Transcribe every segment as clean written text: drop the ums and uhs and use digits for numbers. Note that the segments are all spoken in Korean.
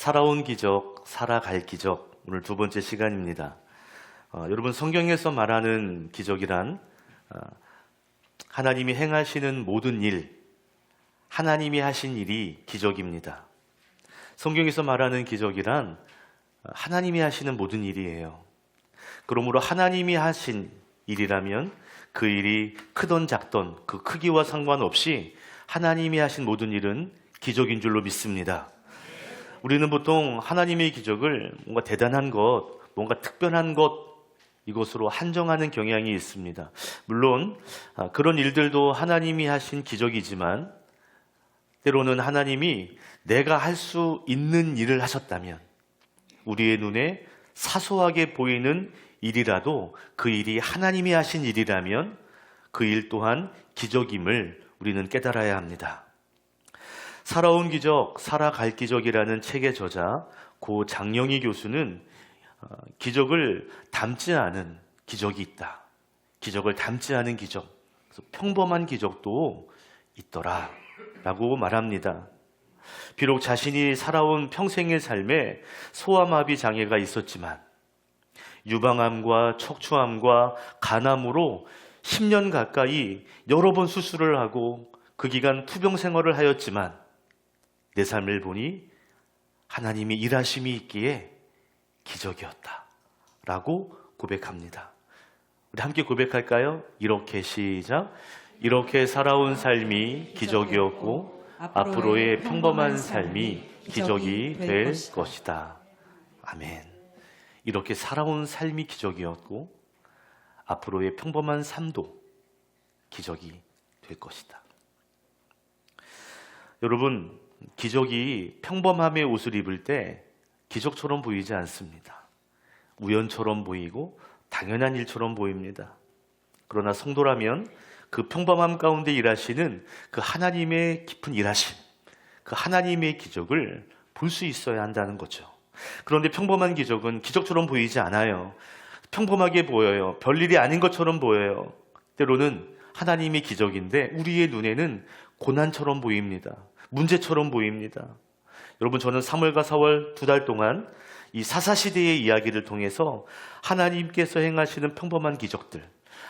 살아온 기적, 살아갈 기적. 오늘 두 번째 시간입니다. 여러분, 성경에서 말하는 기적이란 하나님이 행하시는 모든 일, 하나님이 하신 일이 기적입니다. 성경에서 말하는 기적이란 하나님이 하시는 모든 일이에요. 그러므로 하나님이 하신 일이라면 그 일이 크던 작던 그 크기와 상관없이 하나님이 하신 모든 일은 기적인 줄로 믿습니다. 우리는 보통 하나님의 기적을 뭔가 대단한 것, 뭔가 특별한 것, 이것으로 한정하는 경향이 있습니다. 물론 그런 일들도 하나님이 하신 기적이지만 때로는 하나님이 내가 할 수 있는 일을 하셨다면, 우리의 눈에 사소하게 보이는 일이라도 그 일이 하나님이 하신 일이라면 그 일 또한 기적임을 우리는 깨달아야 합니다. 살아온 기적, 살아갈 기적이라는 책의 저자 고 장영희 교수는 기적을 담지 않은 기적이 있다. 기적을 담지 않은 기적, 그래서 평범한 기적도 있더라 라고 말합니다. 비록 자신이 살아온 평생의 삶에 소아마비 장애가 있었지만 유방암과 척추암과 간암으로 10년 가까이 여러 번 수술을 하고 그 기간 투병 생활을 하였지만 내 삶을 보니 하나님이 일하심이 있기에 기적이었다 라고 고백합니다. 우리 함께 고백할까요? 이렇게 시작. 이렇게 살아온 삶이 기적이었고 앞으로의 평범한 삶이 기적이 될 것이다. 아멘. 이렇게 살아온 삶이 기적이었고 앞으로의 평범한 삶도 기적이 될 것이다. 여러분, 기적이 평범함의 옷을 입을 때 기적처럼 보이지 않습니다. 우연처럼 보이고 당연한 일처럼 보입니다. 그러나 성도라면 그 평범함 가운데 일하시는 그 하나님의 깊은 일하심, 그 하나님의 기적을 볼 수 있어야 한다는 거죠. 그런데 평범한 기적은 기적처럼 보이지 않아요. 평범하게 보여요. 별일이 아닌 것처럼 보여요. 때로는 하나님의 기적인데 우리의 눈에는 고난처럼 보입니다. 문제처럼 보입니다. 여러분, 저는 3월과 4월 2달 동안 이 사사시대의 이야기를 통해서 하나님께서 행하시는 평범한 기적들,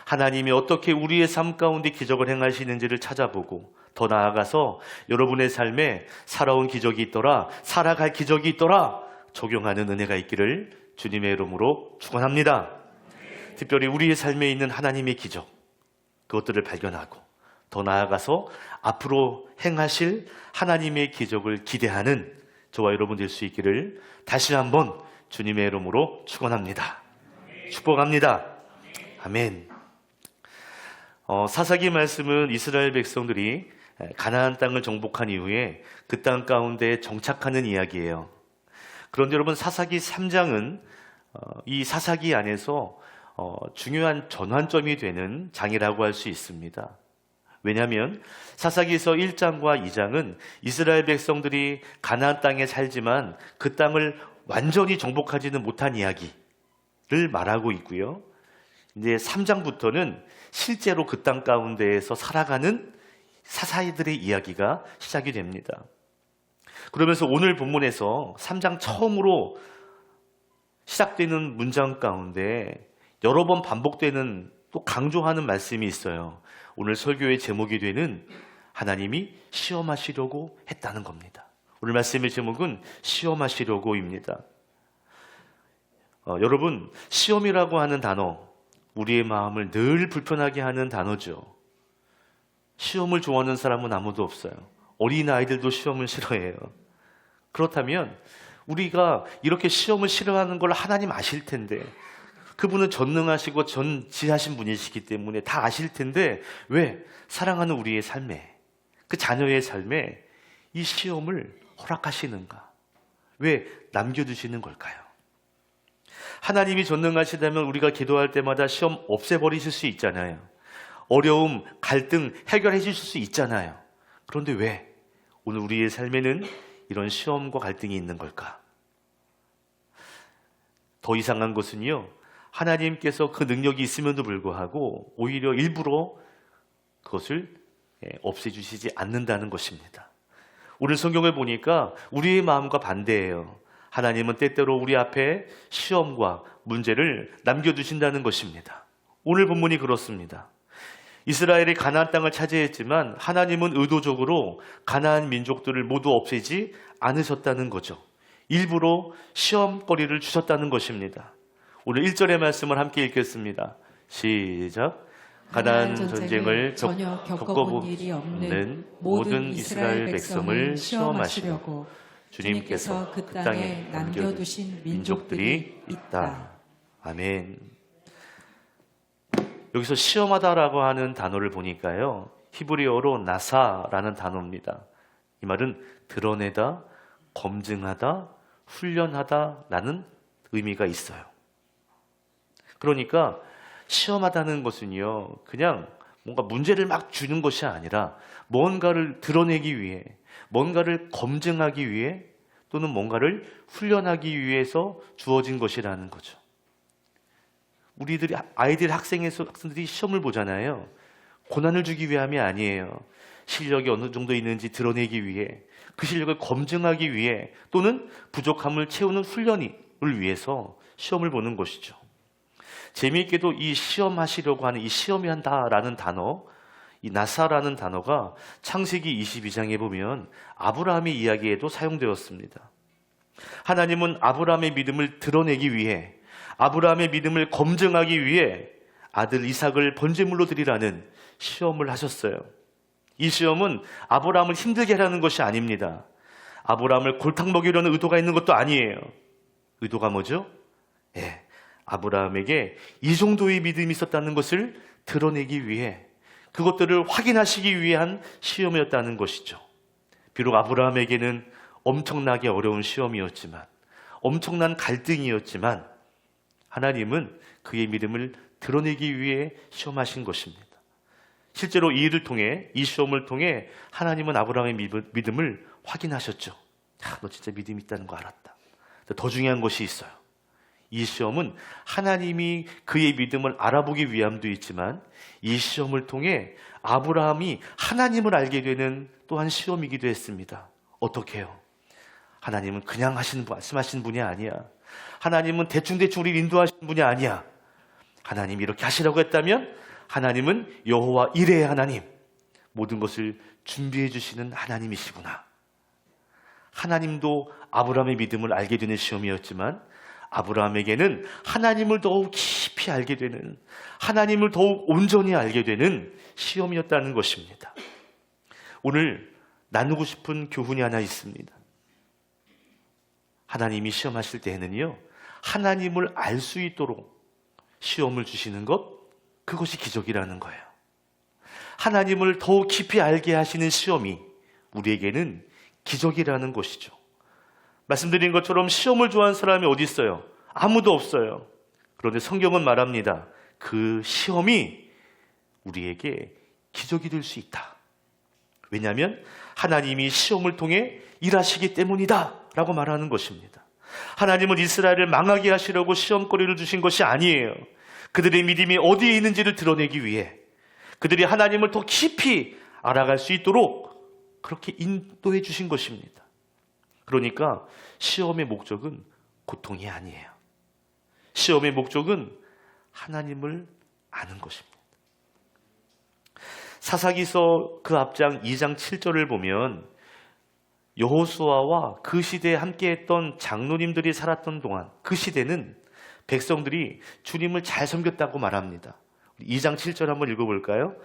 하나님이 어떻게 우리의 삶 가운데 기적을 행하시는지를 찾아보고 더 나아가서 여러분의 삶에 살아온 기적이 있더라, 살아갈 기적이 있더라 적용하는 은혜가 있기를 주님의 이름으로 축원합니다. 특별히 우리의 삶에 있는 하나님의 기적, 그것들을 발견하고 더 나아가서 앞으로 행하실 하나님의 기적을 기대하는 저와 여러분 될 수 있기를 다시 한번 주님의 이름으로 축원합니다. 축복합니다. 아멘. 사사기 말씀은 이스라엘 백성들이 가나안 땅을 정복한 이후에 그 땅 가운데 정착하는 이야기예요. 그런데 여러분, 사사기 3장은 이 사사기 안에서 중요한 전환점이 되는 장이라고 할 수 있습니다. 왜냐하면 사사기에서 1장과 2장은 이스라엘 백성들이 가나안 땅에 살지만 그 땅을 완전히 정복하지는 못한 이야기를 말하고 있고요. 이제 3장부터는 실제로 그 땅 가운데에서 살아가는 사사이들의 이야기가 시작이 됩니다. 그러면서 오늘 본문에서 3장 처음으로 시작되는 문장 가운데 여러 번 반복되는, 또 강조하는 말씀이 있어요. 오늘 설교의 제목이 되는 하나님이 시험하시려고 했다는 겁니다. 오늘 말씀의 제목은 시험하시려고입니다. 여러분, 시험이라고 하는 단어, 우리의 마음을 늘 불편하게 하는 단어죠. 시험을 좋아하는 사람은 아무도 없어요. 어린아이들도 시험을 싫어해요. 그렇다면 우리가 이렇게 시험을 싫어하는 걸 하나님 아실 텐데, 그분은 전능하시고 전지하신 분이시기 때문에 다 아실 텐데 왜 사랑하는 우리의 삶에, 그 자녀의 삶에 이 시험을 허락하시는가? 왜 남겨두시는 걸까요? 하나님이 전능하시다면 우리가 기도할 때마다 시험 없애버리실 수 있잖아요. 어려움, 갈등 해결해 주실 수 있잖아요. 그런데 왜 오늘 우리의 삶에는 이런 시험과 갈등이 있는 걸까? 더 이상한 것은요, 하나님께서 그 능력이 있음에도 불구하고 오히려 일부러 그것을 없애주시지 않는다는 것입니다. 오늘 성경을 보니까 우리의 마음과 반대예요. 하나님은 때때로 우리 앞에 시험과 문제를 남겨두신다는 것입니다. 오늘 본문이 그렇습니다. 이스라엘이 가나안 땅을 차지했지만 하나님은 의도적으로 가나안 민족들을 모두 없애지 않으셨다는 거죠. 일부러 시험거리를 주셨다는 것입니다. 오늘 1절의 말씀을 함께 읽겠습니다. 시작. 가나안 전쟁을 전혀 겪어본 일이 없는 모든 이스라엘 백성을 시험하시려고 주님께서 그 땅에 남겨두신 민족들이 있다. 아멘. 여기서 시험하다라고 하는 단어를 보니까요, 히브리어로 나사라는 단어입니다. 이 말은 드러내다, 검증하다, 훈련하다라는 의미가 있어요. 그러니까 시험하다는 것은요, 그냥 뭔가 문제를 막 주는 것이 아니라 뭔가를 드러내기 위해, 뭔가를 검증하기 위해, 또는 뭔가를 훈련하기 위해서 주어진 것이라는 거죠. 우리들이, 학생들이 시험을 보잖아요. 고난을 주기 위함이 아니에요. 실력이 어느 정도 있는지 드러내기 위해, 그 실력을 검증하기 위해, 또는 부족함을 채우는 훈련을 위해서 시험을 보는 것이죠. 재미있게도 이 시험하시려고 하는 이 시험이 한다라는 단어, 이 나사라는 단어가 창세기 22장에 보면 아브라함의 이야기에도 사용되었습니다. 하나님은 아브라함의 믿음을 드러내기 위해, 아브라함의 믿음을 검증하기 위해 아들 이삭을 번제물로 드리라는 시험을 하셨어요. 이 시험은 아브라함을 힘들게 하라는 것이 아닙니다. 아브라함을 골탕 먹이려는 의도가 있는 것도 아니에요. 의도가 뭐죠? 아브라함에게 이 정도의 믿음이 있었다는 것을 드러내기 위해, 그것들을 확인하시기 위한 시험이었다는 것이죠. 비록 아브라함에게는 엄청나게 어려운 시험이었지만, 엄청난 갈등이었지만, 하나님은 그의 믿음을 드러내기 위해 시험하신 것입니다. 실제로 이 일을 통해, 이 시험을 통해 하나님은 아브라함의 믿음을 확인하셨죠. 너 진짜 믿음이 있다는 거 알았다. 더 중요한 것이 있어요. 이 시험은 하나님이 그의 믿음을 알아보기 위함도 있지만, 이 시험을 통해 아브라함이 하나님을 알게 되는 또한 시험이기도 했습니다. 어떻게 해요? 하나님은 그냥 말씀하시는 분이 아니야. 하나님은 대충대충 우리를 인도하시는 분이 아니야. 하나님이 이렇게 하시라고 했다면 하나님은 여호와 이레의 하나님, 모든 것을 준비해 주시는 하나님이시구나. 하나님도 아브라함의 믿음을 알게 되는 시험이었지만, 아브라함에게는 하나님을 더욱 깊이 알게 되는, 하나님을 더욱 온전히 알게 되는 시험이었다는 것입니다. 오늘 나누고 싶은 교훈이 하나 있습니다. 하나님이 시험하실 때에는요, 하나님을 알 수 있도록 시험을 주시는 것, 그것이 기적이라는 거예요. 하나님을 더욱 깊이 알게 하시는 시험이 우리에게는 기적이라는 것이죠. 말씀드린 것처럼 시험을 좋아하는 사람이 어디 있어요? 아무도 없어요. 그런데 성경은 말합니다. 그 시험이 우리에게 기적이 될 수 있다. 왜냐하면 하나님이 시험을 통해 일하시기 때문이다 라고 말하는 것입니다. 하나님은 이스라엘을 망하게 하시려고 시험거리를 주신 것이 아니에요. 그들의 믿음이 어디에 있는지를 드러내기 위해, 그들이 하나님을 더 깊이 알아갈 수 있도록 그렇게 인도해 주신 것입니다. 그러니까 시험의 목적은 고통이 아니에요. 시험의 목적은 하나님을 아는 것입니다. 사사기서 그 앞장 2장 7절을 보면 여호수아와 그 시대에 함께했던 장로님들이 살았던 동안, 그 시대는 백성들이 주님을 잘 섬겼다고 말합니다. 2장 7절 한번 읽어볼까요?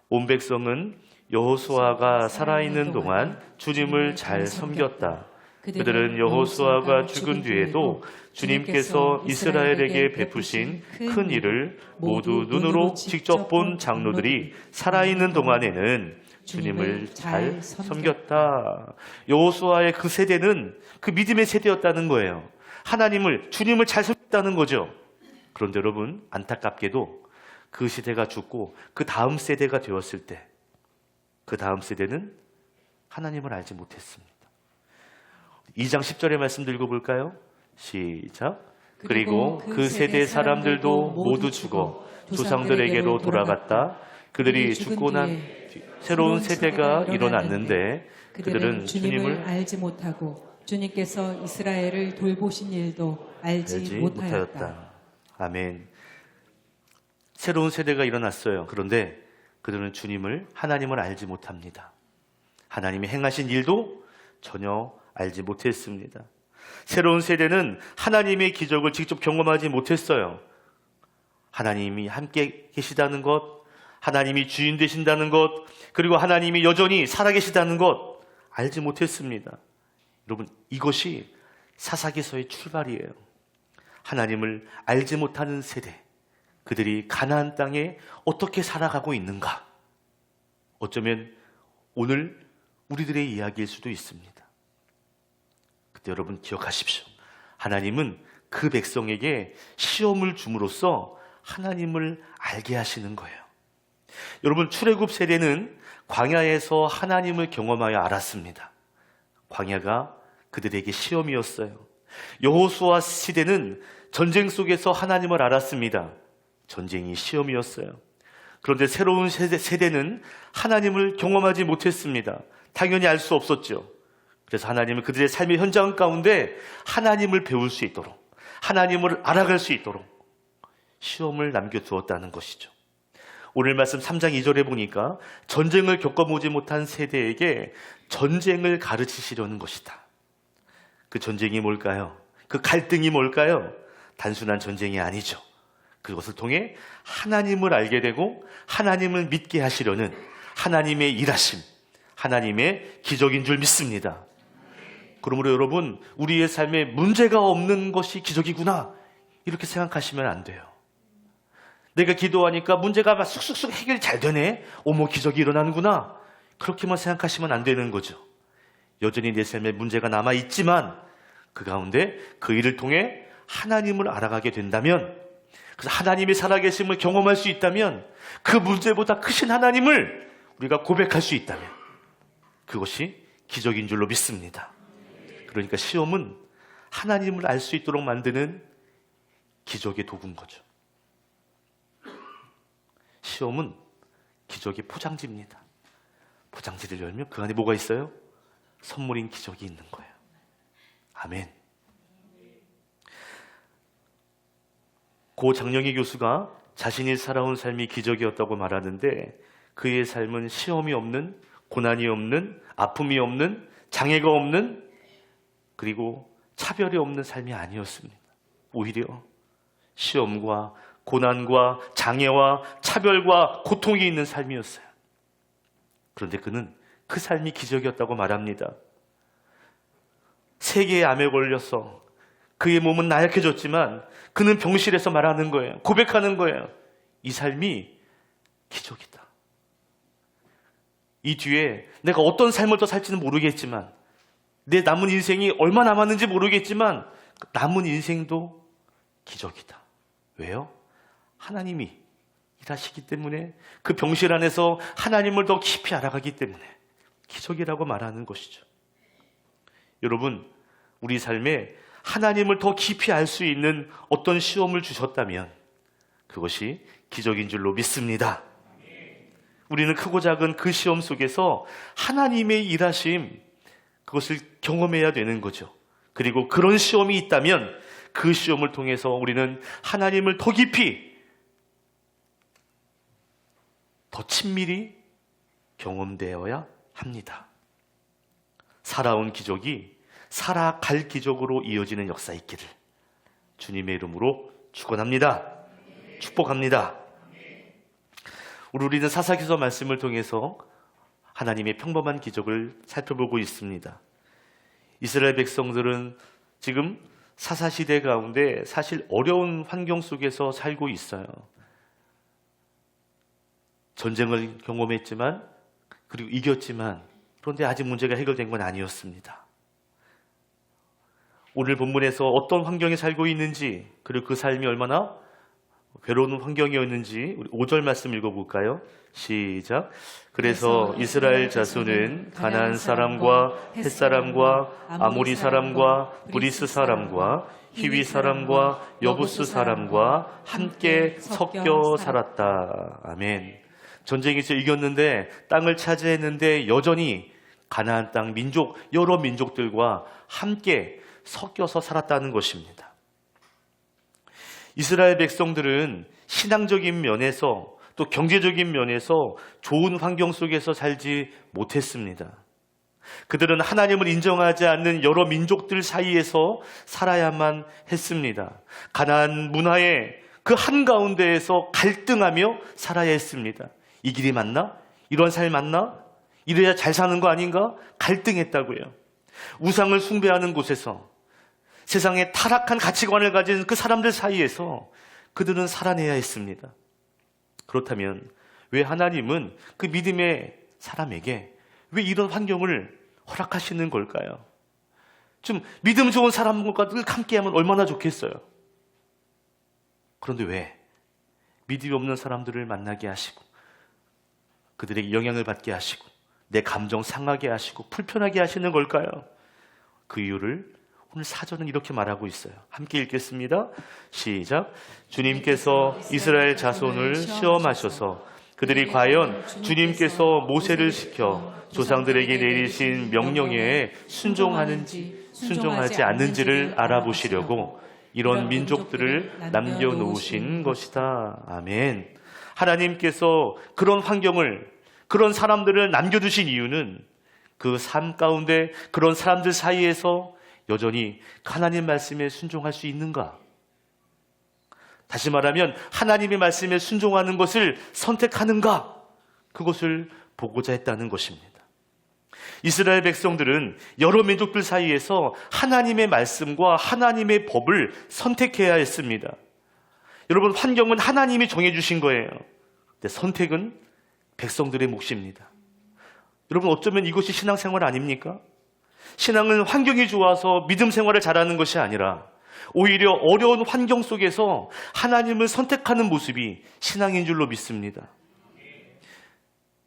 온 백성은 여호수아가 살아있는 동안 주님을 잘 섬겼다. 그들은 여호수아가 죽은 뒤에도 주님께서 이스라엘에게 베푸신 큰 일을 모두 눈으로 직접 본 장로들이 살아있는 동안에는 주님을 잘 섬겼다. 여호수아의 그 세대는 그 믿음의 세대였다는 거예요. 주님을 잘 섬겼다는 거죠. 그런데 여러분, 안타깝게도 그 시대가 죽고 그 다음 세대가 되었을 때, 그 다음 세대는 하나님을 알지 못했습니다. 2장 10절의 말씀도 읽어볼까요? 시작. 그리고 그 세대 사람들도 모두 죽어 조상들에게로 돌아갔다. 그들이 죽고 난 새로운 세대가 일어났는데 그들은 주님을 알지 못하고 주님께서 이스라엘을 돌보신 일도 알지 못하였다. 아멘. 새로운 세대가 일어났어요. 그런데 그들은 하나님을 알지 못합니다. 하나님이 행하신 일도 전혀 알지 못했습니다. 새로운 세대는 하나님의 기적을 직접 경험하지 못했어요. 하나님이 함께 계시다는 것, 하나님이 주인 되신다는 것, 그리고 하나님이 여전히 살아계시다는 것 알지 못했습니다. 여러분, 이것이 사사기서의 출발이에요. 하나님을 알지 못하는 세대, 그들이 가나안 땅에 어떻게 살아가고 있는가? 어쩌면 오늘 우리들의 이야기일 수도 있습니다. 그때 여러분 기억하십시오. 하나님은 그 백성에게 시험을 줌으로써 하나님을 알게 하시는 거예요. 여러분, 출애굽 세대는 광야에서 하나님을 경험하여 알았습니다. 광야가 그들에게 시험이었어요. 여호수아 시대는 전쟁 속에서 하나님을 알았습니다. 전쟁이 시험이었어요. 그런데 새로운 세대는 하나님을 경험하지 못했습니다. 당연히 알 수 없었죠. 그래서 하나님은 그들의 삶의 현장 가운데 하나님을 배울 수 있도록, 하나님을 알아갈 수 있도록 시험을 남겨두었다는 것이죠. 오늘 말씀 3장 2절에 보니까 전쟁을 겪어보지 못한 세대에게 전쟁을 가르치시려는 것이다. 그 전쟁이 뭘까요? 그 갈등이 뭘까요? 단순한 전쟁이 아니죠. 그것을 통해 하나님을 알게 되고 하나님을 믿게 하시려는 하나님의 일하심, 하나님의 기적인 줄 믿습니다. 그러므로 여러분, 우리의 삶에 문제가 없는 것이 기적이구나, 이렇게 생각하시면 안 돼요. 내가 기도하니까 문제가 막 쑥쑥쑥 해결이 잘 되네, 어머 기적이 일어나는구나, 그렇게만 생각하시면 안 되는 거죠. 여전히 내 삶에 문제가 남아있지만 그 가운데 그 일을 통해 하나님을 알아가게 된다면, 그래서 하나님의 살아계심을 경험할 수 있다면, 그 문제보다 크신 하나님을 우리가 고백할 수 있다면 그것이 기적인 줄로 믿습니다. 그러니까 시험은 하나님을 알 수 있도록 만드는 기적의 도구인 거죠. 시험은 기적의 포장지입니다. 포장지를 열면 그 안에 뭐가 있어요? 선물인 기적이 있는 거예요. 아멘. 고 장영희 교수가 자신이 살아온 삶이 기적이었다고 말하는데, 그의 삶은 시험이 없는, 고난이 없는, 아픔이 없는, 장애가 없는, 그리고 차별이 없는 삶이 아니었습니다. 오히려 시험과 고난과 장애와 차별과 고통이 있는 삶이었어요. 그런데 그는 그 삶이 기적이었다고 말합니다. 3개의 암에 걸려서 그의 몸은 나약해졌지만 그는 병실에서 말하는 거예요. 고백하는 거예요. 이 삶이 기적이다. 이 뒤에 내가 어떤 삶을 더 살지는 모르겠지만, 내 남은 인생이 얼마 남았는지 모르겠지만 남은 인생도 기적이다. 왜요? 하나님이 일하시기 때문에, 그 병실 안에서 하나님을 더 깊이 알아가기 때문에 기적이라고 말하는 것이죠. 여러분, 우리 삶에 하나님을 더 깊이 알 수 있는 어떤 시험을 주셨다면 그것이 기적인 줄로 믿습니다. 우리는 크고 작은 그 시험 속에서 하나님의 일하심, 그것을 경험해야 되는 거죠. 그리고 그런 시험이 있다면 그 시험을 통해서 우리는 하나님을 더 깊이, 더 친밀히 경험되어야 합니다. 살아온 기적이 살아갈 기적으로 이어지는 역사 있기를 주님의 이름으로 축원합니다. 축복합니다. 우리는 사사기서 말씀을 통해서 하나님의 평범한 기적을 살펴보고 있습니다. 이스라엘 백성들은 지금 사사시대 가운데 사실 어려운 환경 속에서 살고 있어요. 전쟁을 경험했지만, 그리고 이겼지만, 그런데 아직 문제가 해결된 건 아니었습니다. 오늘 본문에서 어떤 환경에 살고 있는지, 그리고 그 삶이 얼마나 괴로운 환경이었는지 우리 5절 말씀 읽어볼까요? 시작. 그래서 이스라엘 자손은 가나안 사람과 헷 사람과 아모리 사람과 브리스 사람과 히위 사람과 여부스 사람과 함께 섞여 살았다. 아멘. 전쟁에서 이겼는데, 땅을 차지했는데 여전히 가나안 땅 민족, 여러 민족들과 함께 섞여서 살았다는 것입니다. 이스라엘 백성들은 신앙적인 면에서 또 경제적인 면에서 좋은 환경 속에서 살지 못했습니다. 그들은 하나님을 인정하지 않는 여러 민족들 사이에서 살아야만 했습니다. 가나안 문화의 그 한가운데에서 갈등하며 살아야 했습니다. 이 길이 맞나? 이런 삶 맞나? 이래야 잘 사는 거 아닌가? 갈등했다고요. 우상을 숭배하는 곳에서 세상에 타락한 가치관을 가진 그 사람들 사이에서 그들은 살아내야 했습니다. 그렇다면 왜 하나님은 그 믿음의 사람에게 왜 이런 환경을 허락하시는 걸까요? 좀 믿음 좋은 사람과 늘 함께하면 얼마나 좋겠어요. 그런데 왜 믿음이 없는 사람들을 만나게 하시고 그들에게 영향을 받게 하시고 내 감정 상하게 하시고 불편하게 하시는 걸까요? 그 이유를 오늘 사전은 이렇게 말하고 있어요. 함께 읽겠습니다. 시작. 주님께서 이스라엘 자손을 시험하셔서 그들이 과연 주님께서 모세를 시켜 조상들에게 내리신 명령에 순종하는지 순종하지 않는지를 알아보시려고 이런 민족들을 남겨놓으신 것이다. 아멘. 하나님께서 그런 환경을, 그런 사람들을 남겨두신 이유는 그 삶 가운데 그런 사람들 사이에서 여전히 하나님 말씀에 순종할 수 있는가? 다시 말하면 하나님의 말씀에 순종하는 것을 선택하는가? 그것을 보고자 했다는 것입니다. 이스라엘 백성들은 여러 민족들 사이에서 하나님의 말씀과 하나님의 법을 선택해야 했습니다. 여러분, 환경은 하나님이 정해주신 거예요. 근데 선택은 백성들의 몫입니다. 여러분, 어쩌면 이것이 신앙생활 아닙니까? 신앙은 환경이 좋아서 믿음 생활을 잘하는 것이 아니라 오히려 어려운 환경 속에서 하나님을 선택하는 모습이 신앙인 줄로 믿습니다.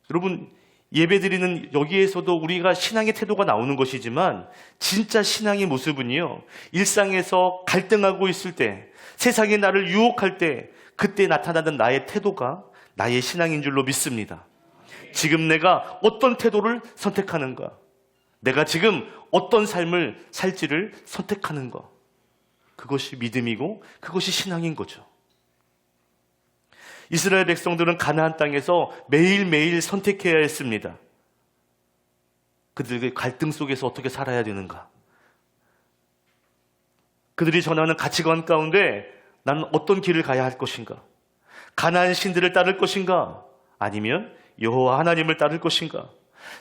여러분, 예배드리는 여기에서도 우리가 신앙의 태도가 나오는 것이지만 진짜 신앙의 모습은요, 일상에서 갈등하고 있을 때, 세상이 나를 유혹할 때 그때 나타나는 나의 태도가 나의 신앙인 줄로 믿습니다. 지금 내가 어떤 태도를 선택하는가, 내가 지금 어떤 삶을 살지를 선택하는 것, 그것이 믿음이고 그것이 신앙인 거죠. 이스라엘 백성들은 가나안 땅에서 매일매일 선택해야 했습니다. 그들의 갈등 속에서 어떻게 살아야 되는가, 그들이 전하는 가치관 가운데 나는 어떤 길을 가야 할 것인가, 가나안 신들을 따를 것인가, 아니면 여호와 하나님을 따를 것인가,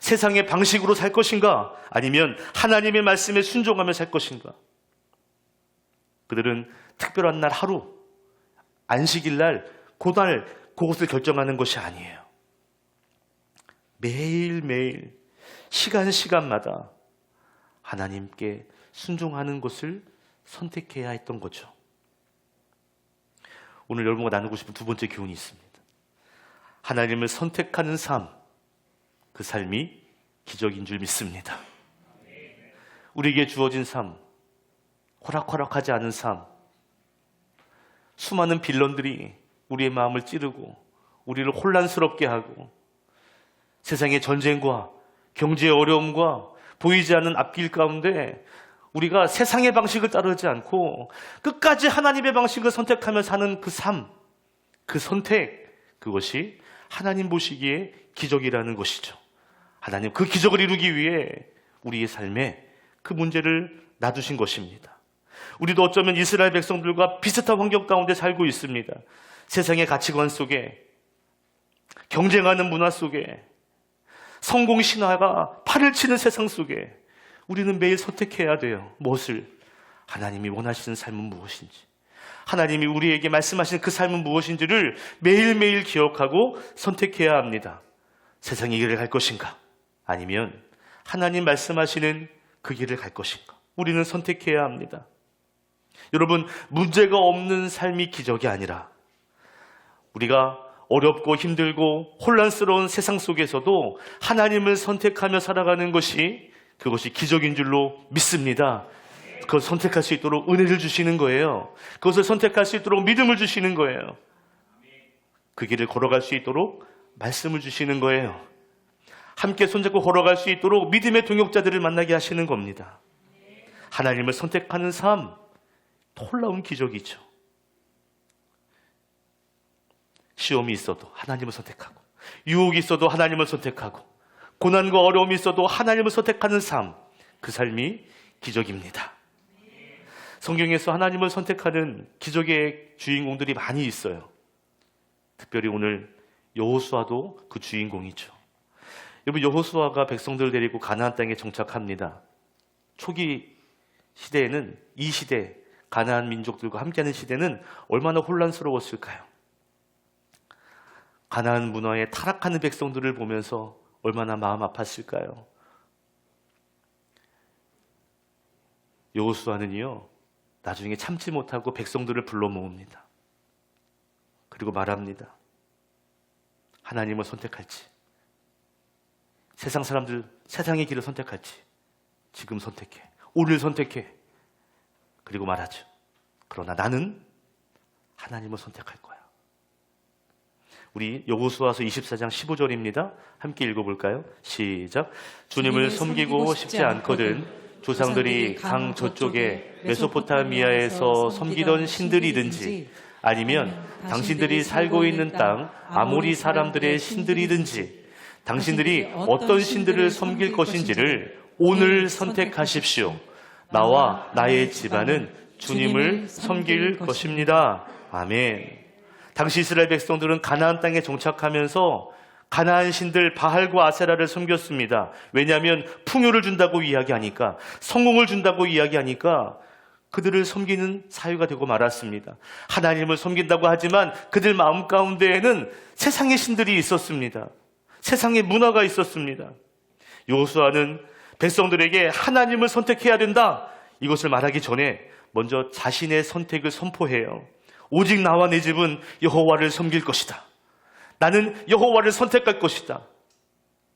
세상의 방식으로 살 것인가, 아니면 하나님의 말씀에 순종하며 살 것인가. 그들은 특별한 날 하루, 안식일 날, 그날 그것을 결정하는 것이 아니에요. 매일매일 시간마다 하나님께 순종하는 것을 선택해야 했던 거죠. 오늘 여러분과 나누고 싶은 두 번째 교훈이 있습니다. 하나님을 선택하는 삶, 그 삶이 기적인 줄 믿습니다. 우리에게 주어진 삶, 호락호락하지 않은 삶, 수많은 빌런들이 우리의 마음을 찌르고 우리를 혼란스럽게 하고 세상의 전쟁과 경제의 어려움과 보이지 않는 앞길 가운데 우리가 세상의 방식을 따르지 않고 끝까지 하나님의 방식을 선택하며 사는 그 삶, 그 선택, 그것이 하나님 보시기에 기적이라는 것이죠. 하나님 그 기적을 이루기 위해 우리의 삶에 그 문제를 놔두신 것입니다. 우리도 어쩌면 이스라엘 백성들과 비슷한 환경 가운데 살고 있습니다. 세상의 가치관 속에, 경쟁하는 문화 속에, 성공 신화가 팔을 치는 세상 속에 우리는 매일 선택해야 돼요. 무엇을? 하나님이 원하시는 삶은 무엇인지, 하나님이 우리에게 말씀하시는 그 삶은 무엇인지를 매일매일 기억하고 선택해야 합니다. 세상의 길을 갈 것인가, 아니면 하나님 말씀하시는 그 길을 갈 것인가, 우리는 선택해야 합니다. 여러분, 문제가 없는 삶이 기적이 아니라 우리가 어렵고 힘들고 혼란스러운 세상 속에서도 하나님을 선택하며 살아가는 것이, 그것이 기적인 줄로 믿습니다. 그것을 선택할 수 있도록 은혜를 주시는 거예요. 그것을 선택할 수 있도록 믿음을 주시는 거예요. 그 길을 걸어갈 수 있도록 말씀을 주시는 거예요. 함께 손잡고 걸어갈 수 있도록 믿음의 동역자들을 만나게 하시는 겁니다. 하나님을 선택하는 삶, 놀라운 기적이죠. 시험이 있어도 하나님을 선택하고, 유혹이 있어도 하나님을 선택하고, 고난과 어려움이 있어도 하나님을 선택하는 삶, 그 삶이 기적입니다. 성경에서 하나님을 선택하는 기적의 주인공들이 많이 있어요. 특별히 오늘 여호수아도 그 주인공이죠. 여러분, 여호수아가 백성들을 데리고 가나안 땅에 정착합니다. 초기 시대에는, 이 시대 가나안 민족들과 함께하는 시대는 얼마나 혼란스러웠을까요? 가나안 문화에 타락하는 백성들을 보면서 얼마나 마음 아팠을까요? 여호수아는요, 나중에 참지 못하고 백성들을 불러 모읍니다. 그리고 말합니다. 하나님을 선택할지, 세상 사람들, 세상의 길을 선택할지, 지금 선택해, 오늘 선택해. 그리고 말하죠. 그러나 나는 하나님을 선택할 거야. 우리 여호수아서 24장 15절입니다. 함께 읽어볼까요? 시작. 주님을 섬기고 싶지 않거든 조상들이 강 저쪽에 메소포타미아에서 섬기던 신들이든지 아니면 당신들이 살고 있는 땅 아모리 사람들의 신들이든지 당신들이 어떤 신들을 섬길 것인지를 오늘 선택하십시오. 나와 나의 집안은 주님을 섬길 것입니다. 아멘. 당시 이스라엘 백성들은 가나안 땅에 정착하면서 가나안 신들 바알과 아세라를 섬겼습니다. 왜냐하면 풍요를 준다고 이야기하니까, 성공을 준다고 이야기하니까 그들을 섬기는 사유가 되고 말았습니다. 하나님을 섬긴다고 하지만 그들 마음 가운데에는 세상의 신들이 있었습니다. 세상의 문화가 있었습니다. 여호수아는 백성들에게 하나님을 선택해야 된다, 이것을 말하기 전에 먼저 자신의 선택을 선포해요. 오직 나와 내 집은 여호와를 섬길 것이다. 나는 여호와를 선택할 것이다.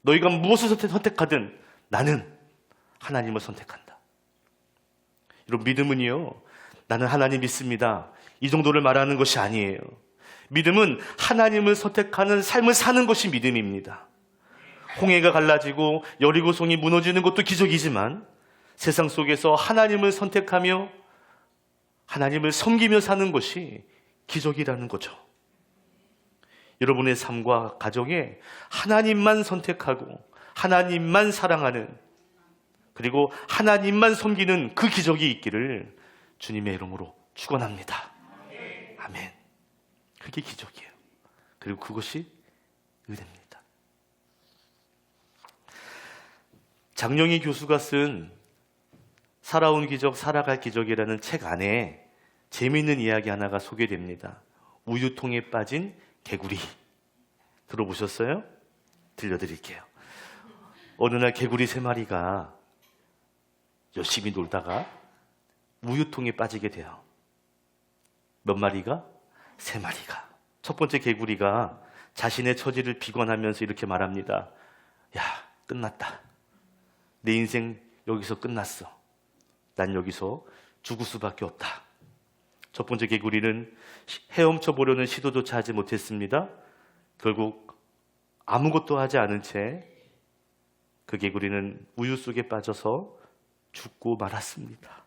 너희가 무엇을 선택하든 나는 하나님을 선택한다. 여러분, 믿음은요, 나는 하나님 믿습니다, 이 정도를 말하는 것이 아니에요. 믿음은 하나님을 선택하는 삶을 사는 것이 믿음입니다. 홍해가 갈라지고 여리고성이 무너지는 것도 기적이지만 세상 속에서 하나님을 선택하며 하나님을 섬기며 사는 것이 기적이라는 거죠. 여러분의 삶과 가정에 하나님만 선택하고 하나님만 사랑하는, 그리고 하나님만 섬기는 그 기적이 있기를 주님의 이름으로 축원합니다. 아멘. 그게 기적이에요. 그리고 그것이 은혜입니다. 장영희 교수가 쓴 살아온 기적, 살아갈 기적이라는 책 안에 재미있는 이야기 하나가 소개됩니다. 우유통에 빠진 개구리. 들어보셨어요? 들려드릴게요. 어느 날 개구리 3마리가 열심히 놀다가 우유통에 빠지게 돼요. 몇 마리가? 3마리가. 첫 번째 개구리가 자신의 처지를 비관하면서 이렇게 말합니다. 야, 끝났다. 내 인생 여기서 끝났어. 난 여기서 죽을 수밖에 없다. 첫 번째 개구리는 헤엄쳐 보려는 시도조차 하지 못했습니다. 결국 아무것도 하지 않은 채 그 개구리는 우유 속에 빠져서 죽고 말았습니다.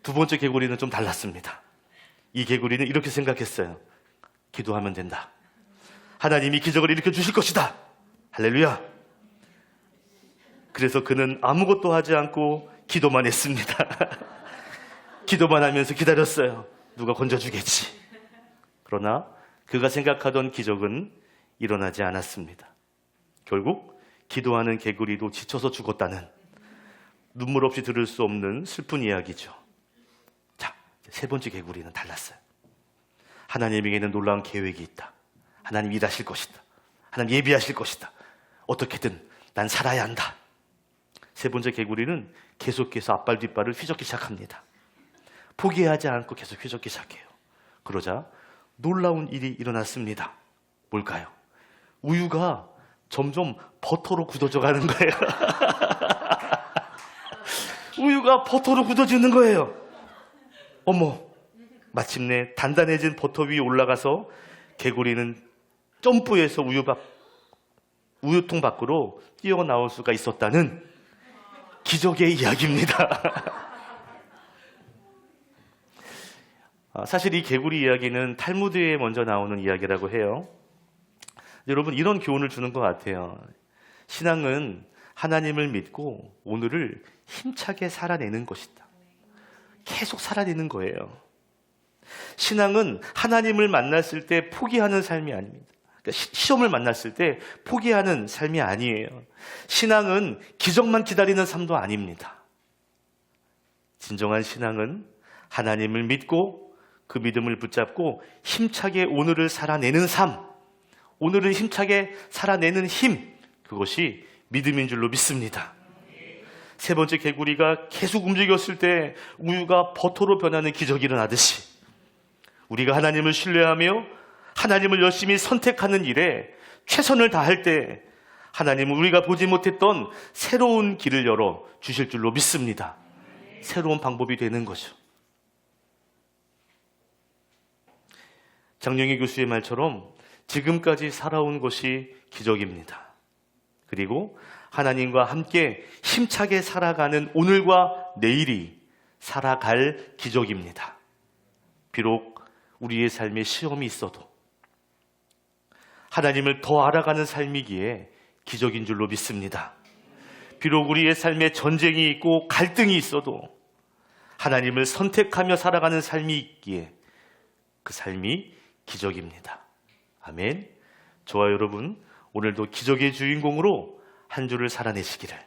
두 번째 개구리는 좀 달랐습니다. 이 개구리는 이렇게 생각했어요. 기도하면 된다. 하나님이 기적을 일으켜 주실 것이다. 할렐루야. 그래서 그는 아무것도 하지 않고 기도만 했습니다. 기도만 하면서 기다렸어요. 누가 건져주겠지. 그러나 그가 생각하던 기적은 일어나지 않았습니다. 결국 기도하는 개구리도 지쳐서 죽었다는 눈물 없이 들을 수 없는 슬픈 이야기죠. 자, 3번째 개구리는 달랐어요. 하나님에게는 놀라운 계획이 있다. 하나님 일하실 것이다. 하나님 예비하실 것이다. 어떻게든 난 살아야 한다. 3번째 개구리는 계속해서 앞발 뒷발을 휘젓기 시작합니다. 포기하지 않고 계속 휘젓기 시작해요. 그러자 놀라운 일이 일어났습니다. 뭘까요? 우유가 점점 버터로 굳어져 가는 거예요. 우유가 버터로 굳어지는 거예요. 어머, 마침내 단단해진 버터 위에 올라가서 개구리는 점프해서 우유밥 우유통 밖으로 뛰어나올 수가 있었다는 기적의 이야기입니다. 사실 이 개구리 이야기는 탈무드에 먼저 나오는 이야기라고 해요. 여러분, 이런 교훈을 주는 것 같아요. 신앙은 하나님을 믿고 오늘을 힘차게 살아내는 것이다. 계속 살아내는 거예요. 신앙은 하나님을 만났을 때 포기하는 삶이 아닙니다. 그러니까 시험을 만났을 때 포기하는 삶이 아니에요. 신앙은 기적만 기다리는 삶도 아닙니다. 진정한 신앙은 하나님을 믿고 그 믿음을 붙잡고 힘차게 오늘을 살아내는 삶, 오늘을 힘차게 살아내는 힘, 그것이 믿음인 줄로 믿습니다. 세 번째 개구리가 계속 움직였을 때 우유가 버터로 변하는 기적이 일어나듯이 우리가 하나님을 신뢰하며 하나님을 열심히 선택하는 일에 최선을 다할 때 하나님은 우리가 보지 못했던 새로운 길을 열어 주실 줄로 믿습니다. 새로운 방법이 되는 거죠. 장영희 교수의 말처럼 지금까지 살아온 것이 기적입니다. 그리고 하나님과 함께 힘차게 살아가는 오늘과 내일이 살아갈 기적입니다. 비록 우리의 삶에 시험이 있어도 하나님을 더 알아가는 삶이기에 기적인 줄로 믿습니다. 비록 우리의 삶에 전쟁이 있고 갈등이 있어도 하나님을 선택하며 살아가는 삶이 있기에 그 삶이 기적입니다. 아멘. 저와 여러분, 오늘도 기적의 주인공으로 한 주를 살아내시기를,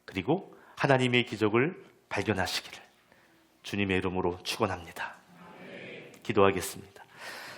그리고 하나님의 기적을 발견하시기를 주님의 이름으로 축원합니다. 기도하겠습니다.